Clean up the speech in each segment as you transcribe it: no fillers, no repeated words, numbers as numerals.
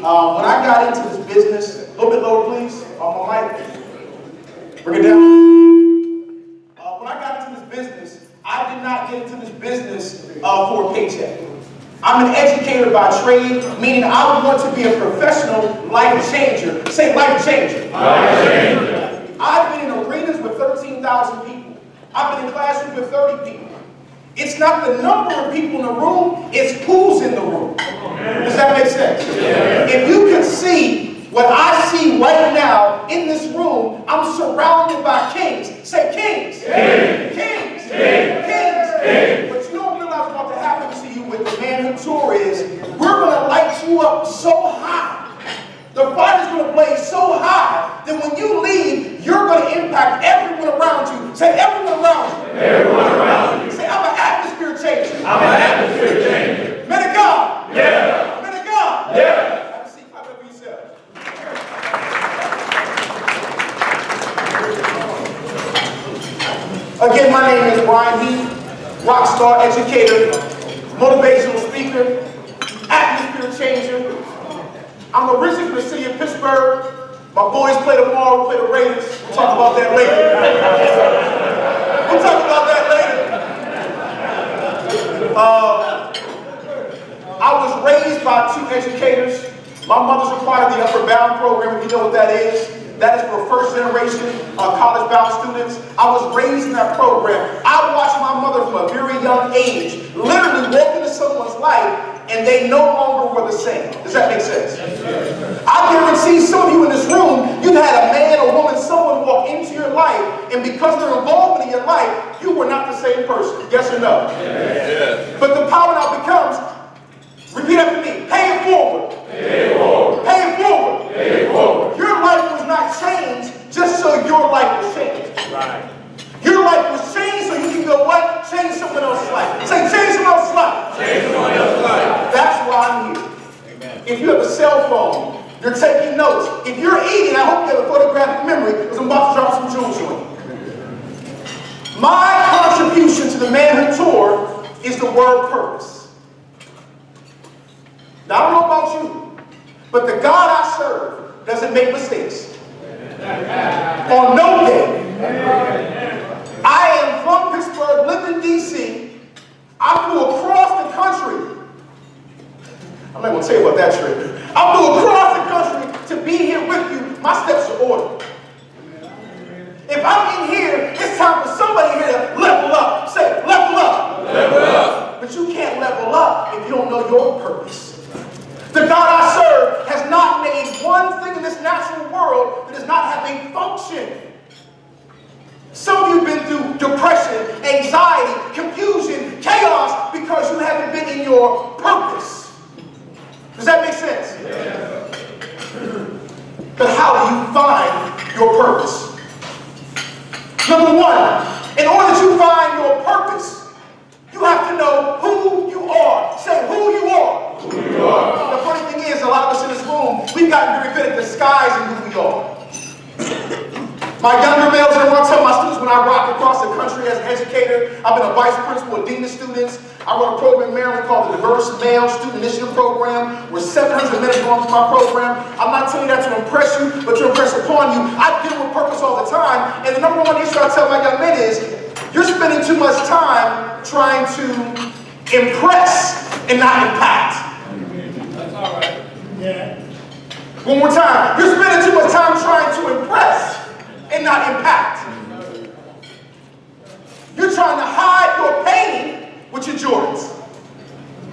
when I got into this business, a little bit lower please, on my mic, bring it down. When I got into this business, I did not get into this business for a paycheck. I'm an educator by trade, meaning I want to be a professional life changer. Say life changer. Life changer. I've been in arenas with 13,000 people. I've been in classrooms with 30 people. It's not the number of people in the room, it's who's in the room. Does that make sense? Yeah. If you can see what I see right now in this room, I'm surrounded by kings. Say kings. Kings. Kings. Kings. Kings. Kings. But you don't realize what's about to happen to you with the Manhood Tour is we're going to light you up so high. The fire's going to blaze so high that when you leave, you're going to impact everyone around you. Say everyone around you. Everyone around you. Say I'm an atmosphere changer. I'm an atmosphere changer. Men of God. Yeah. Men of God. Yeah. Have a seat. Clap up for yourself. Again, my name is Brian Heath, rock star, educator, motivational speaker, atmosphere changer. I'm originally from the city of Pittsburgh. My boys play tomorrow, we play the Raiders. We'll talk about that later. We'll talk about that later. I was raised by two educators. My mother's a part of the Upper Bound program, if you know what that is. That is for first generation college-bound students. I was raised in that program. I watched my mother from a very young age literally walk into someone's life and they no longer were the same. Does that make sense? I guarantee some of you in this room, you've had a man, a woman, someone walk into your life, and because they're involved in your life, you were not the same person. Yes or no? Yeah. But the power now becomes, repeat after me, pay it forward. Pay it forward. Pay it forward. Pay it forward. Your life was not changed just so your life was changed. Right. Your life was changed so you can go what? Change someone else's life. Say, change someone else's life. Change someone else's life. That's why I'm here. Amen. If you have a cell phone, you're taking notes. If you're eating, I hope you have a photographic memory because I'm about to drop some jewels on you. My contribution to the Manhood Tour is the word purpose. Now, I don't know about you, but the God I serve doesn't make mistakes. On no day. I am from Pittsburgh, lived in D.C. I flew across the country. I'm not going to tell you about that trip. I flew across the country to be here with you. My steps are ordered. If I'm in here, it's time for somebody here to level up. Say, level up. Level up. But you can't level up if you don't know your purpose. The God I serve has not made one thing in this natural world that does not have a function. Some of you have been through depression, anxiety, confusion, chaos because you haven't been in your purpose. Does that make sense? Yeah. But how do you find your purpose? Number one, in order to find your purpose, you have to know who you are. Say who you are. Who you are. The funny thing is, a lot of us in this room, we've gotten very good at disguising who we are. My younger males, and I tell my students when I rock across the country as an educator, I've been a vice principal, a dean of students. I run a program in Maryland called the Diverse Male Student Initiative Program, where 700 men are going through my program. I'm not telling you that to impress you, but to impress upon you. I deal with purpose all the time, and the number one issue I tell my young men is, you're spending too much time trying to impress and not impact. That's all right. Yeah. One more time. You're spending too much time trying to impress and not impact. You're trying to hide your pain with your Jordans.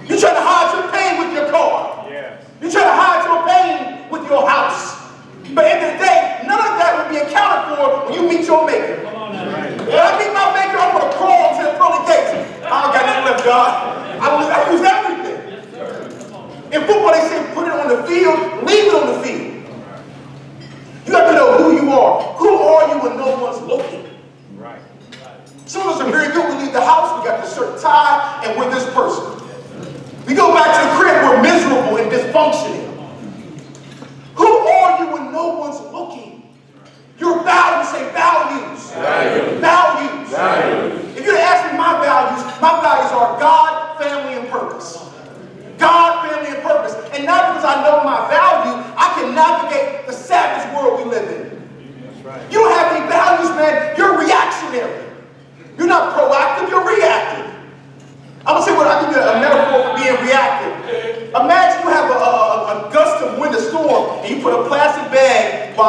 You're trying to hide your pain with your car. Yes. You're trying to hide your pain with your house. But at the end of the day, none of that will be accounted for when you meet your maker. Come on now. When I meet my maker, I'm going to crawl to the pearly gates. I don't got nothing left, God. I use everything. In football, they say put it on the field, leave it on the field. You have to know who you are. Who are you when no one's looking? Right. Some of us are very good. We leave the house, we got the shirt tie, and we're this person. We go back to the crib, we're miserable and dysfunctional. Who are you when no one's looking? Your values, say values. Values. Values. Values. If you're to ask me my values are God, family, and purpose. God, family, and purpose. And not because I know my values,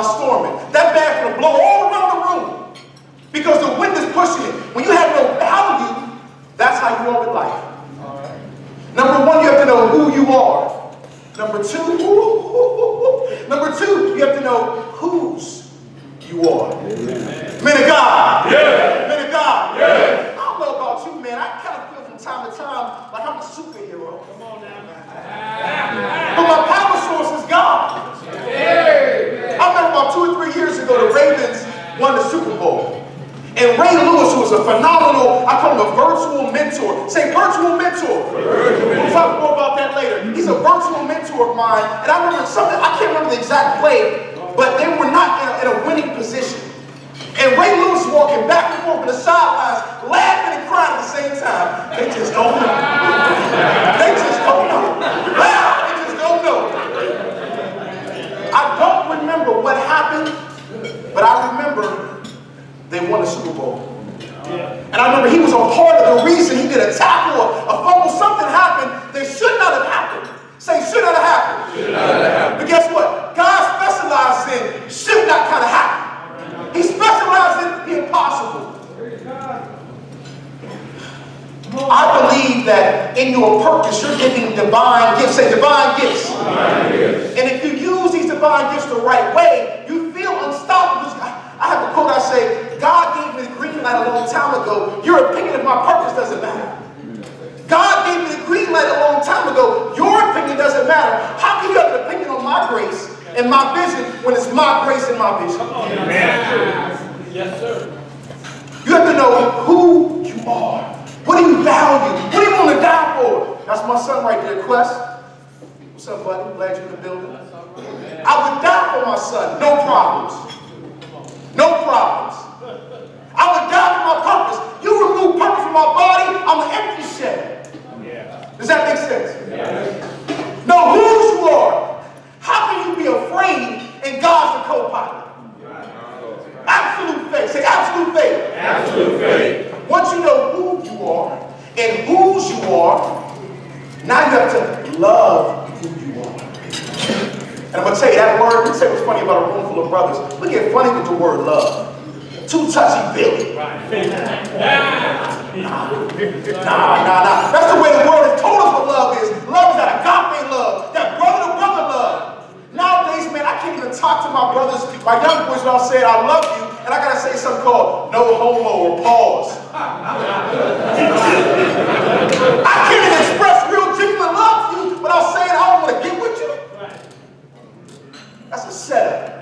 while storming. That bag's going to blow all around the room because the wind is pushing it. When you have no value, that's how you are with life. Number one, you have to know who you are. Number two, you have to know whose you are. Men of God. Yeah. Men of God. Yeah. I don't know about you, man. I kind of feel from time to time like I'm a superhero. Come on now. But my power source is God. I remember about 2 or 3 years ago, the Ravens won the Super Bowl. And Ray Lewis, who was a phenomenal, I call him a virtual mentor. Say virtual mentor. We'll talk more about that later. He's a virtual mentor of mine. And I remember something, I can't remember the exact play, but they were not in a winning position. And Ray Lewis walking back and forth on the sidelines, laughing and crying at the same time. They just don't know. They just don't know. They just don't know. I don't remember what happened, but I remember they won the Super Bowl. And I remember he was a part of the reason he did a tackle or a fumble. Something happened that should not have happened. Say, should not have happened. Should not have happened. But guess what? God specializes in should not kind of happen. He specializes in the impossible. I believe that in your purpose, you're giving divine gifts. Say, divine gifts. Divine gifts. And if you use these divine gifts the right way, you feel unstoppable. I have a quote I say, God gave me the green light a long time ago. Your opinion of my purpose doesn't matter. God gave me the green light a long time ago. Your opinion doesn't matter. How can you have an opinion on my grace and my vision when it's my grace and my vision? Amen. Yes, sir. You have to know who you are. What do you value? What do you want to die for? That's my son right there, Quest. What's up, buddy? Glad you're in the building. I would die for my son. No problems. No problems. I would die for my purpose. You remove purpose from my body, I'm an empty shell. Yeah. Does that make sense? Yeah. Know who you are. How can you be afraid and God's the co-pilot? Absolute faith. Say absolute faith. Absolute faith. Once you know who you are and whose you are, now you have to love who you are. And I'm going to tell you that word, let me say what's funny about a room full of brothers. We get funny with the word love. Too touchy-feely. Nah. That's the way the world has told us what love is. Love is that agape love, that brother-to-brother love. Nowadays, man, I can't even talk to my brothers, my young boys, without saying I love you, and I got to say something called no homo or pause. I can't even express real genuine love to you without saying I don't want to get with you. That's a setup.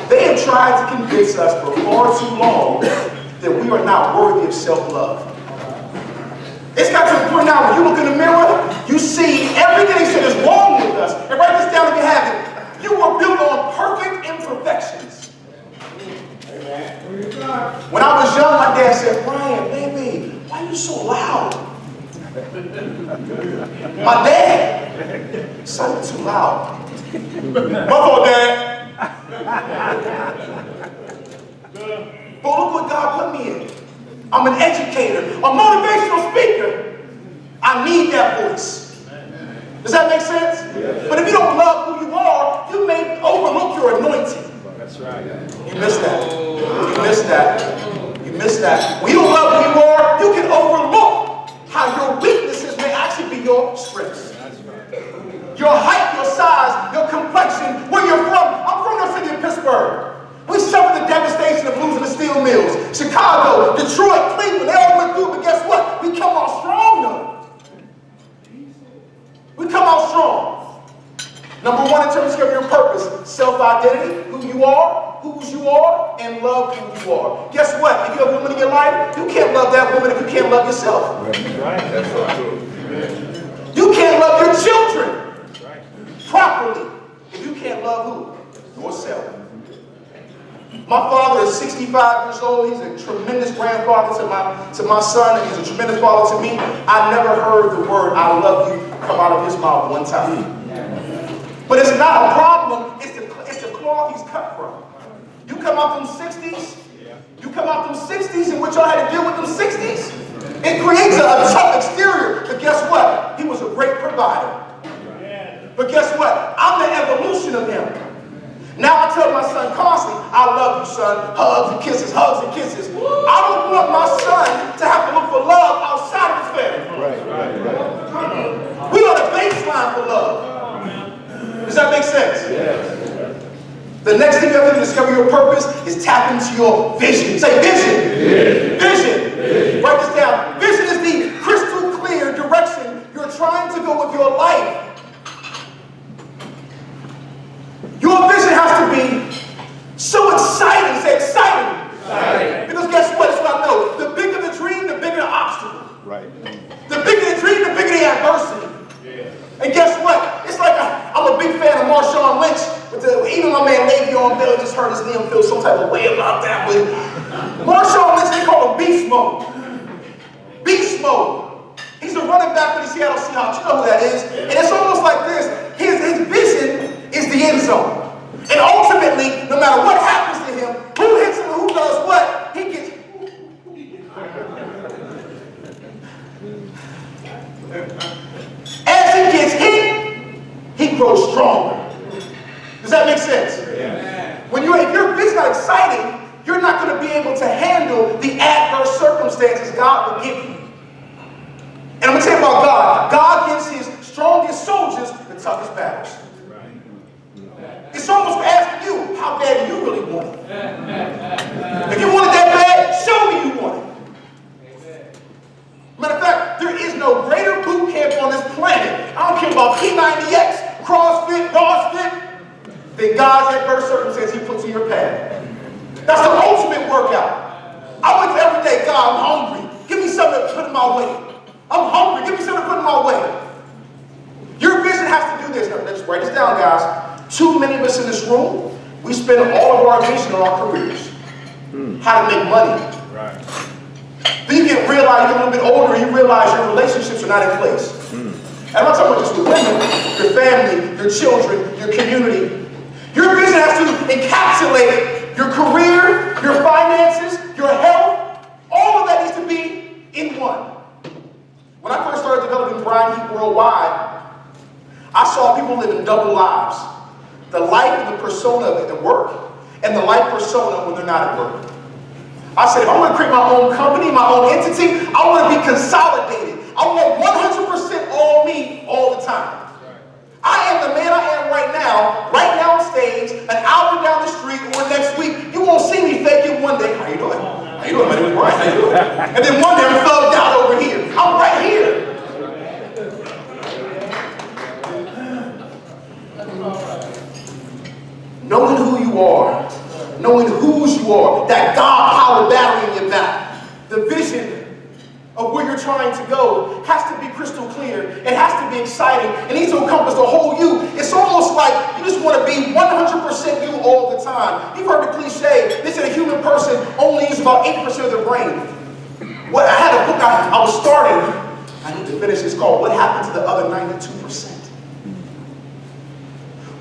They have tried to convince us for far too long that we are not worthy of self-love. It's got to the point now when you look in the mirror, you see everything they said is wrong with us. And write this down if you have it. You were built on perfect imperfections. When I was young, my dad said, Brian, baby, why are you so loud? My dad, son, too loud. My fault, Dad. But look what God put me in. I'm an educator, a motivational speaker. I need that voice. Does that make sense? Yes. But if you don't love who you are, you may overlook your anointing. That's right. You missed that. You missed that. You missed that. When you don't love who you are, you can overlook how your weaknesses may actually be your strengths. Your height, your size, your complexion, where you're from. I'm from the city of Pittsburgh. We suffered the devastation of losing the steel mills. Chicago, Detroit, Cleveland, they all went through, but guess what? We come out strong though. We come out strong. Number one, in terms of your purpose, self-identity, who you are, whose you are, and love who you are. Guess what? If you have a woman in your life, you can't love that woman if you can't love yourself. That's right. That's so true. You can't love your children properly if you can't love who? Yourself. My father is 65 years old. He's a tremendous grandfather to my son, and he's a tremendous father to me. I never heard the word I love you come out of his mouth one time. But it's not a problem. It's the cloth he's cut from. You come out them 60s. You come out them 60s in which y'all had to deal with them 60s. It creates a tough exterior. But guess what? He was a great provider. But guess what? I'm the evolution of him. my son constantly, I love you, son. Hugs and kisses, hugs and kisses. I don't want my son to have to look for love outside of his family. Right. We are the baseline for love. Does that make sense? Yes. The next thing you have to discover your purpose is tap into your vision. Say vision. Vision. Write this down. Vision is the crystal clear direction you're trying to go with your life. Your vision has to be so exciting. Say exciting. Because guess what? It's what I know. The bigger the dream, the bigger the obstacle. Right. The bigger the dream, the bigger the adversity. And guess what? It's like I'm a big fan of Marshawn Lynch. Even my man Le'Veon Bell just heard his name feel some type of way about that. But Marshawn Lynch, they call him beast mode. Beast mode. He's a running back for the Seattle Seahawks. You know who that is. And it's almost like this. His vision is the end zone. And ultimately, no matter what happens to him, who hits him, who does what, he gets. As he gets hit, he grows stronger. Does that make sense? Yeah. If your vision's not exciting, you're not going to be able to handle the adverse circumstances God will give you. And I'm going to tell you about God. God gives his strongest soldiers the toughest battles. It's almost asking you, how bad do you really want it? If you want it that bad, show me you want it. Matter of fact, there is no greater boot camp on this planet. I don't care about P90X, CrossFit, GoSfit, than God's adverse circumstance he puts in your path. That's the ultimate workout. I wake up every day, God, I'm hungry. Give me something to put in my way. I'm hungry. Give me something to put in my way. Your vision has to do this. Now, let's write this down, guys. Too many of us in this room, we spend all of our vision on our careers. How to make money. Right. Then you get a little bit older, you realize your relationships are not in place. And I'm not talking about just with women, your family, your children, your community. Your vision has to encapsulate your career, your finances, your health. All of that needs to be in one. When I first started developing Brian Heat Worldwide, I saw people living double lives. The life and the persona at work, and the life persona when they're not at work. I said, if I'm going to create my own company, my own entity, I want to be consolidated. I want 100% all me all the time. I am the man I am right now on stage, an hour down the street, or next week. You won't see me fake it one day. How you doing? How you doing, my name is Brian? How you doing? And then one day I'm thugged out over here. I'm right here. Knowing who you are, knowing whose you are, that God-powered battery in your back, the vision of where you're trying to go has to be crystal clear. It has to be exciting. It needs to encompass the whole you. It's almost like you just want to be 100% you all the time. You've heard the cliche. They said a human person only uses about 8% of their brain. Well, I had a book I was starting. I need to finish. It's called What Happened to the Other 92%.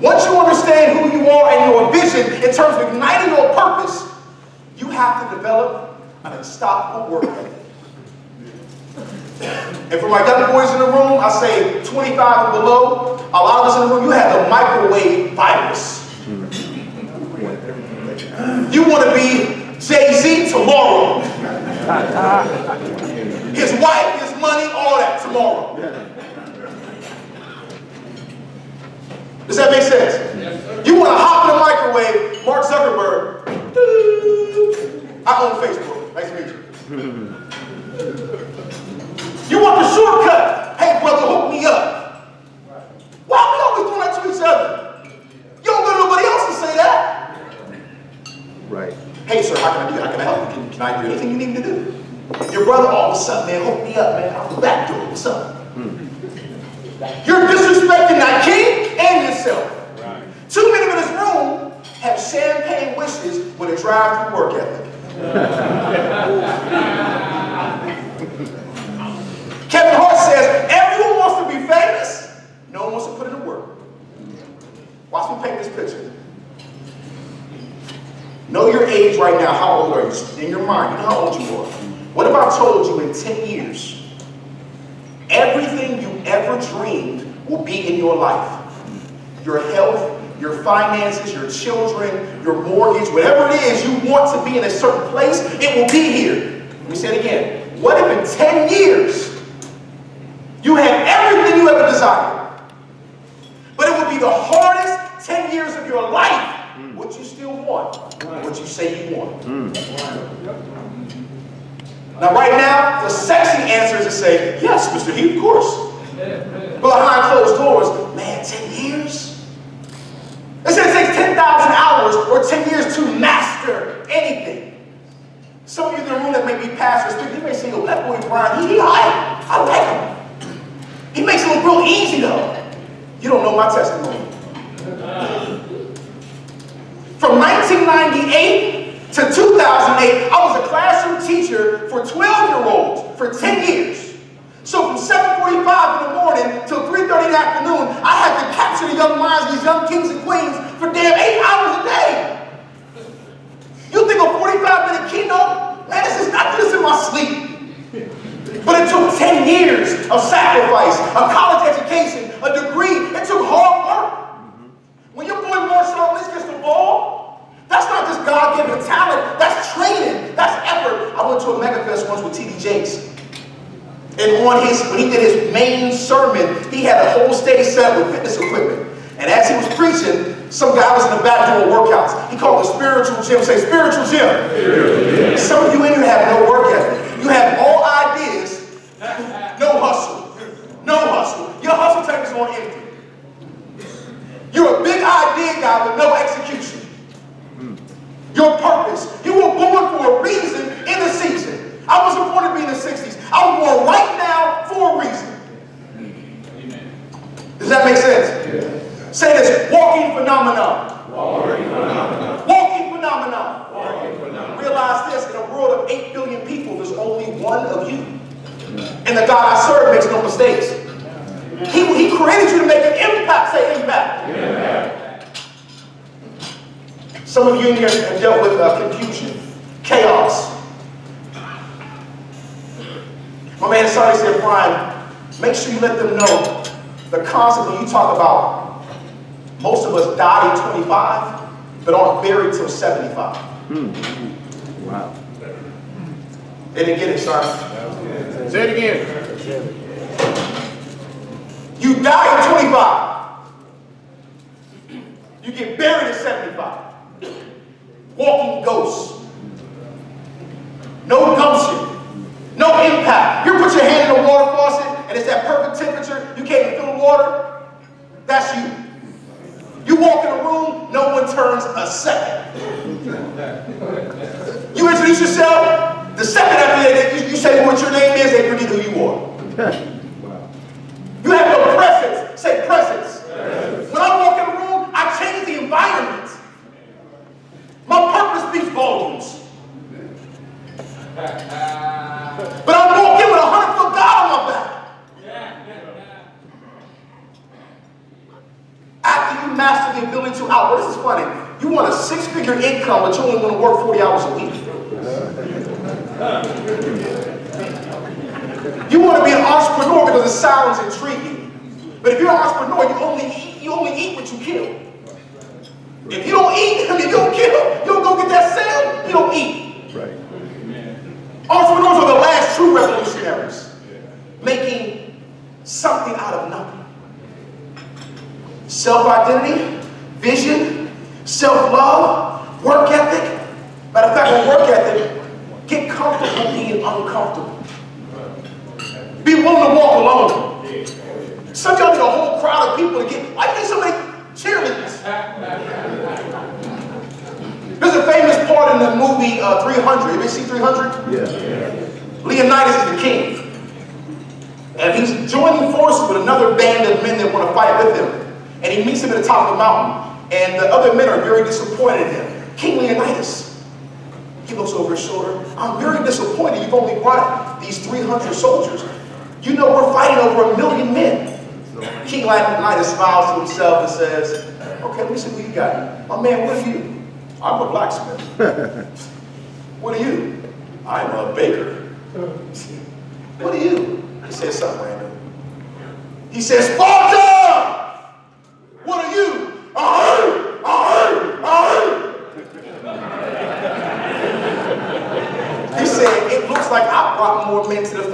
Once you understand who you are and your vision in terms of igniting your purpose, you have to develop an unstoppable work ethic. And for my young boys in the room, I say 25 and below, a lot of us in the room, you have the microwave virus. You want to be Jay-Z tomorrow. His wife, his money, all that tomorrow. Does that make sense? Yes, you want to hop in the microwave, Mark Zuckerberg. I own Facebook. Nice to meet you. You want the shortcut. Hey, brother, hook me up. Why are we always doing that to each other? You don't got nobody else to say that. Right. Hey, sir, how can I do? How can I help you? Can I do anything you need me to do? Your brother, oh, what's up, man? Hook me up, man. I'll go back door. What's up? You're disrespecting that king and yourself. Right. Too many in this room have champagne wishes with a drive-through work ethic. Kevin Hart says, everyone wants to be famous, no one wants to put in the work. Watch me paint this picture. Know your age right now. How old are you? In your mind, you know how old you are. What if I told you in 10 years, everything you ever dreamed will be in your life? Your health, your finances, your children, your mortgage, whatever it is you want to be in a certain place, it will be here. Let me say it again. What if in 10 years you have everything you ever desired, but it will be the hardest 10 years of your life? What you still want, what you say you want. Now, right now, the sexy answer is to say, yes, Mr. Heath, of course. But behind closed doors, man, 10 years? They said it takes 10,000 hours or 10 years to master anything. Some of you in the room that may be pastors, you may say, oh, that boy Brian, I like him. He makes it look real easy, though. You don't know my testimony. From 1998 to 2008, I was a classroom teacher for 12-year-olds for 10 years. So from 7:45 in the morning till 3:30 in the afternoon, I had to capture the young minds of these young kings and queens for damn 8 hours a day. You think a 45-minute keynote? Man, I do this in my sleep. But it took 10 years of sacrifice, a college education, a degree. It took hard work. When your boy Marshall Lynch gets the ball, that's not just God-given talent. That's training. That's effort. I went to a megafest once with T.D. Jakes. And when he did his main sermon, he had a whole stage set with fitness equipment. And as he was preaching, some guy was in the back doing workouts. He called it spiritual gym. Say, spiritual gym. Spiritual. Some of you in here have no work ethic. You have all ideas, no hustle. No hustle. Your hustle tank is on empty. You're a big idea guy with no execution. Your purpose. You were born for a reason in the season. I wasn't born to be in the 60s. I was born right now for a reason. Does that make sense? Yeah. Say this, walking phenomenon. Walking phenomenon. Walking phenomenon. Walking phenomenon. Realize this, in a world of 8 billion people, there's only one of you. And the God I serve makes no mistakes. He created you to make an impact. Say impact. Yeah. Some of you in here have dealt with confusion, chaos. My man Sonny said, Brian, make sure you let them know the concept when you talk about most of us died at 25, but aren't buried till 75. Wow. They didn't get it, son. Say it again. You die at 25. You get buried at 75. Walking ghosts. No gumption. No impact. You put your hand in the water faucet and it's that perfect temperature. You can't even feel the water. That's you. You walk in a room, no one turns a second. You introduce yourself, the second after that you say what your name is, they forget who you are. Wow. You have no presence. Say presence. When I walk in a room, I change the environment. My purpose speaks volumes. But I walk in with a 100-foot God on my back. After you master the ability to outwork, this is funny. You want a 6-figure income, but you only want to work 40 hours a week. You want to be an entrepreneur because it sounds intriguing. But if you're an entrepreneur, you only eat what you kill. If you don't eat, if you don't kill, you don't go get that sale, you don't eat. Right. Entrepreneurs are the last true revolutionaries, making something out of nothing. Self-identity, vision, self-love, work ethic. Matter of fact, with work ethic, get comfortable being uncomfortable. Be willing to walk alone. Some of y'all need a whole crowd of people to get. I need somebody cheerleaders. There's a famous part in the movie 300. You ever see 300? Yeah. Leonidas is the king. And he's joining forces with another band of men that want to fight with him. And he meets him at the top of the mountain. And the other men are very disappointed in him. King Leonidas. He looks over his shoulder. I'm very disappointed you've only brought these 300 soldiers. You know we're fighting over 1 million men. King Leonidas smiles to himself and says, okay, let me see what you got. My man, what are you? I'm a blacksmith. What are you? I'm a baker. What are you? He says something random. He says, Sparta! What are you?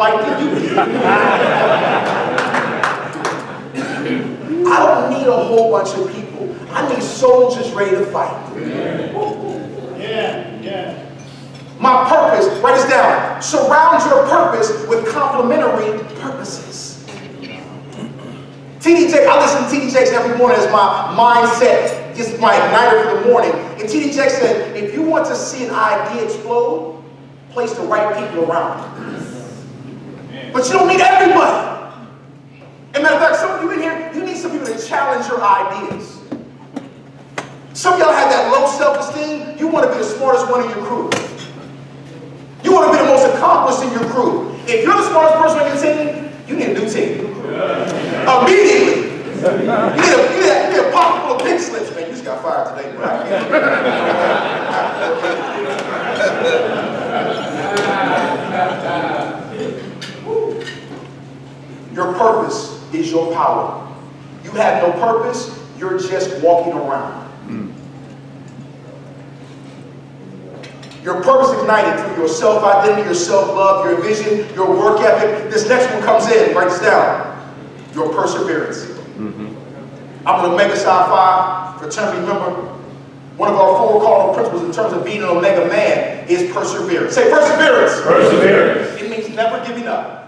fight than you did. I don't need a whole bunch of people. I need soldiers ready to fight. Yeah. My purpose, write this down. Surround your purpose with complementary purposes. TD Jakes, I listen to TD Jakes every morning as my mindset, just my igniter for the morning. And TD Jakes said, if you want to see an idea explode, place the right people around it. But you don't need everybody. As a matter of fact, some of you in here, you need some people to challenge your ideas. Some of y'all have that low self-esteem. You want to be the smartest one in your crew. You want to be the most accomplished in your crew. If you're the smartest person on your team, you need a new team. Immediately. You need a pocket full of pink slips. Man, you just got fired today, bro. Your purpose is your power. You have no purpose, you're just walking around. Your purpose ignited through your self-identity, your self-love, your vision, your work ethic. This next one comes in, write this down. Your perseverance. I'm an Omega Psi Phi fraternity member. One of our 4 cardinal principles in terms of being an Omega man is perseverance. Say perseverance. Perseverance. It means never giving up.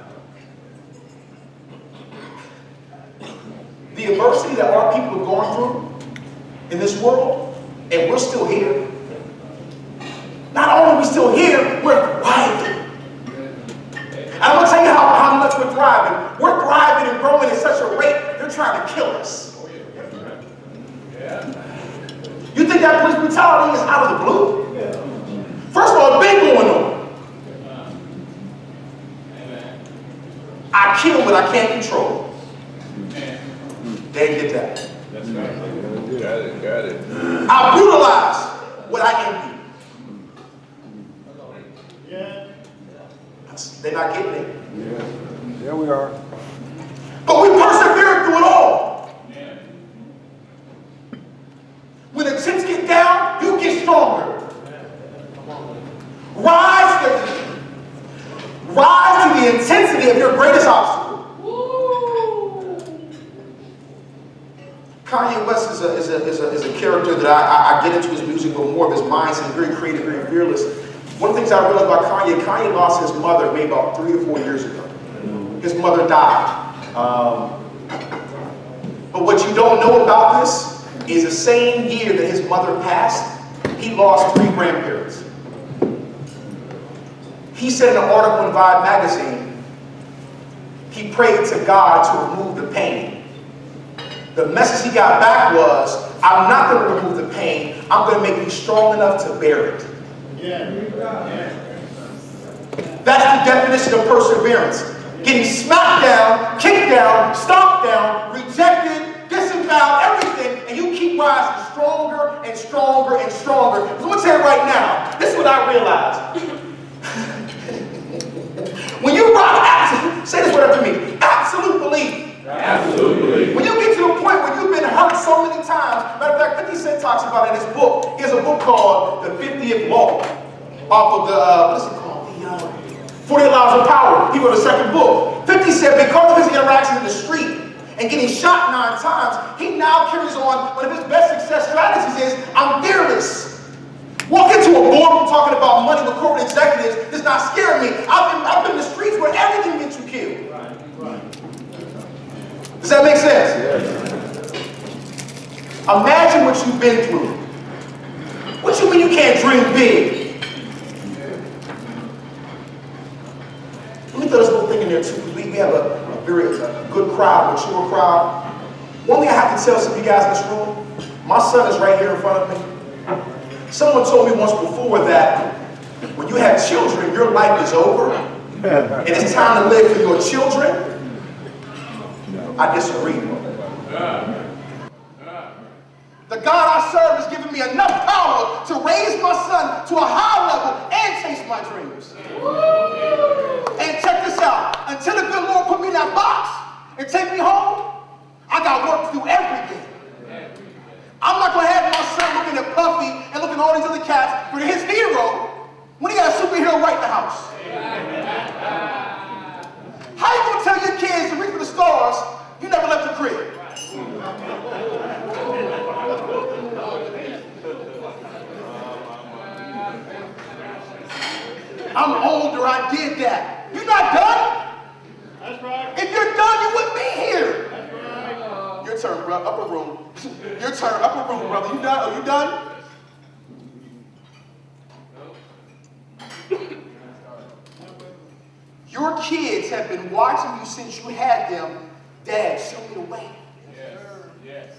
The adversity that our people are going through in this world, and we're still here. Not only are we still here, we're thriving. And I'm going to tell you how much we're thriving. We're thriving and growing at such a rate, they're trying to kill us. You think that police brutality is out of the blue? First of all, it's been going on. I kill what I can't control. They didn't get that. That's right. Got it. I brutalize what I envy. They're not getting it. There we are. But we persevere through it all. When the chips get down, you get stronger. Rise to the intensity of your greatest obstacle. Kanye West is a character that I get into his music, but more of his mindset. He's very creative, very fearless. One of the things I realized about Kanye lost his mother maybe about 3 or 4 years ago. His mother died. But what you don't know about this is the same year that his mother passed, he lost 3 grandparents. He said in an article in Vibe magazine, he prayed to God to remove the pain. The message he got back was, I'm not going to remove the pain, I'm going to make you strong enough to bear it. That's the definition of perseverance. Getting smacked down, kicked down, stomped down, rejected, disavowed, everything, and you keep rising stronger and stronger and stronger. I'm going to tell you right now, this is what I realized. When you rise, say this word after me, absolute belief. Absolute belief. When you get to the point where you've been hurt so many times, matter of fact, 50 Cent talks about it in his book. He has a book called The 50th Law, off of the, what is it called? The 40 Laws of Power. He wrote a second book. 50 said because of his interactions in the street and getting shot 9 times, he now carries on one of his best success strategies is, I'm fearless. Walk into a boardroom talking about money with corporate executives does not scare me. I've been in the streets where everything gets you killed. Does that make sense? Imagine what you've been through. What you mean you can't dream big? Let me throw this little thing in there too, because we have a very good crowd, mature crowd. One thing I have to tell some of you guys in this room, my son is right here in front of me. Someone told me once before that when you have children, your life is over, and it's time to live for your children. I disagree. The God I serve has given me enough power to raise my son to a high level and chase my dreams. And check this out. Until the good Lord put me in that box and take me home, I got work to do every day. I'm not going to have my son looking at Puffy and looking at all these other cats for his hero when he got a superhero right in the house. kids to reach for the stars, you never left the crib. I'm older, I did that. You're not done? That's right. If you're done, you wouldn't be here. That's right. Your turn, bro. Upper room. Your turn, upper room, brother. You done? Are you done? Your kids have been watching you since you had them. Dad, show me the way. Yes.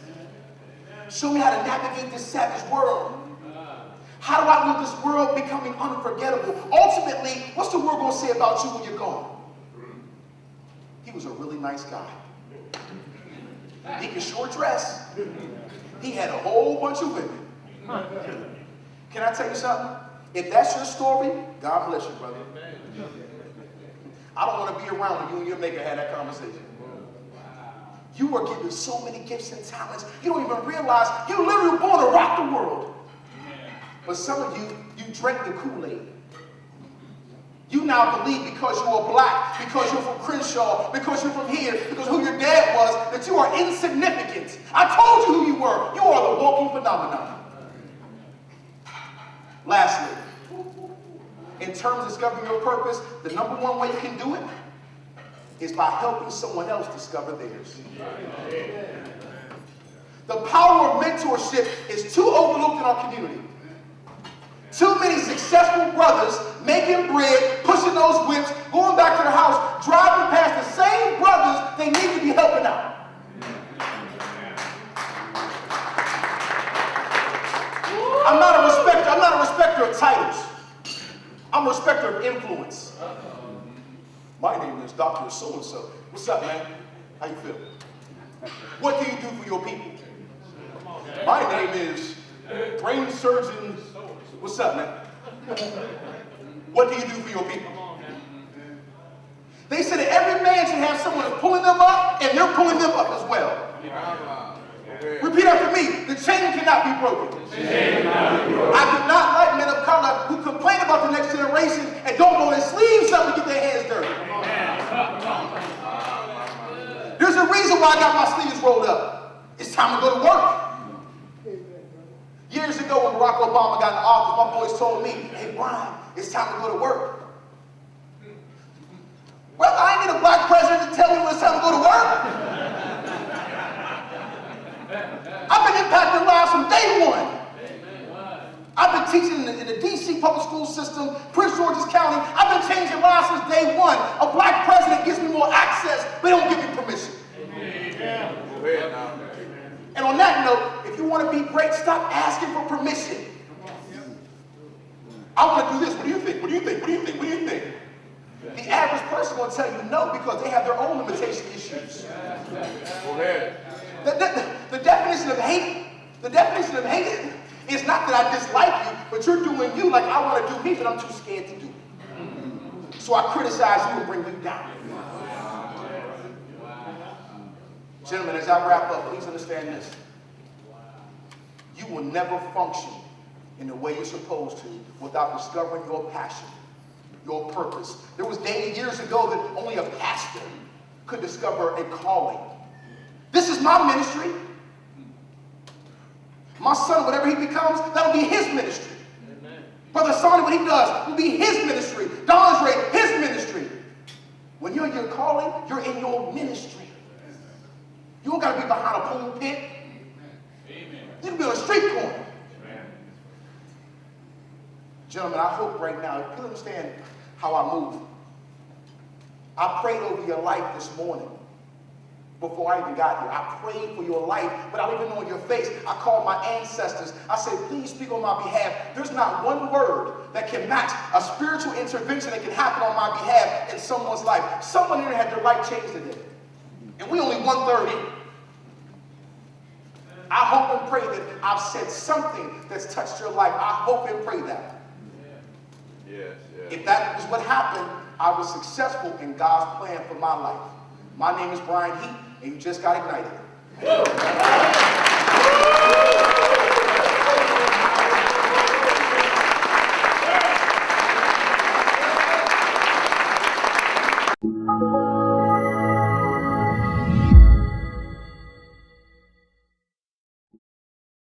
Show me how to navigate this savage world. How do I live this world becoming unforgettable? Ultimately, what's the world going to say about you when you're gone? He was a really nice guy. He could short dress. He had a whole bunch of women. Can I tell you something? If that's your story, God bless you, brother. I don't want to be around when you and your maker had that conversation. You were given so many gifts and talents, you don't even realize you literally were born to rock the world. But some of you, you drank the Kool-Aid. You now believe because you are black, because you're from Crenshaw, because you're from here, because who your dad was, that you are insignificant. I told you who you were. You are the walking phenomenon. Lastly, in terms of discovering your purpose, the number one way you can do it is by helping someone else discover theirs. The power of mentorship is too overlooked in our community. Too many successful brothers making bread, pushing those whips, going back to their house, driving past the same brothers they need to be helping out. I'm not a respecter of titles. I'm a respecter of influence. My name is Dr. So-and-so. What's up, man? How you feel? What do you do for your people? My name is brain surgeon. What's up, man? What do you do for your people? They said that every man should have someone that's pulling them up, and they're pulling them up as well. Repeat after me. The chain cannot be broken. I do not like men of color who complain about the next generation and don't roll their sleeves up and get their hands dirty. There's a reason why I got my sleeves rolled up. It's time to go to work. Years ago when Barack Obama got in office, my boys told me, hey, Brian, it's time to go to work. Well, I ain't need a black president to tell me when it's time to go to work. I've been impacting lives from day one. I've been teaching in the D.C. public school system, Prince George's County. I've been changing lives since day one. A black president gives me more access, but they don't give me permission. And on that note, if you want to be great, stop asking for permission. I want to do this. What do you think? What do you think? What do you think? What do you think? The average person will tell you no because they have their own limitation issues. Go ahead. The definition of hate is not that I dislike you, but you're doing you like I want to do me, but I'm too scared to do it. So I criticize you and bring you down. Gentlemen, as I wrap up, please understand this. You will never function in the way you're supposed to without discovering your passion, your purpose. There was days years ago that only a pastor could discover a calling. This is my ministry. My son, whatever he becomes, that'll be his ministry. Amen. Brother Sonny, what he does will be his ministry. Don Ray, his ministry. When you're in your calling, you're in your ministry. You don't got to be behind a pulpit. Amen. You can be on a street corner. Amen. Gentlemen, I hope right now, if you understand how I move, I prayed over your life this morning. Before I even got here, I prayed for your life, but I don't even know your face. I called my ancestors. I said, please speak on my behalf. There's not one word that can match a spiritual intervention that can happen on my behalf in someone's life. Someone here had their life changed today. And we only 1:30. I hope and pray that I've said something that's touched your life. I hope and pray that. Yes, yes. If that is what happened, I was successful in God's plan for my life. My name is Brian Heat, and you just got ignited.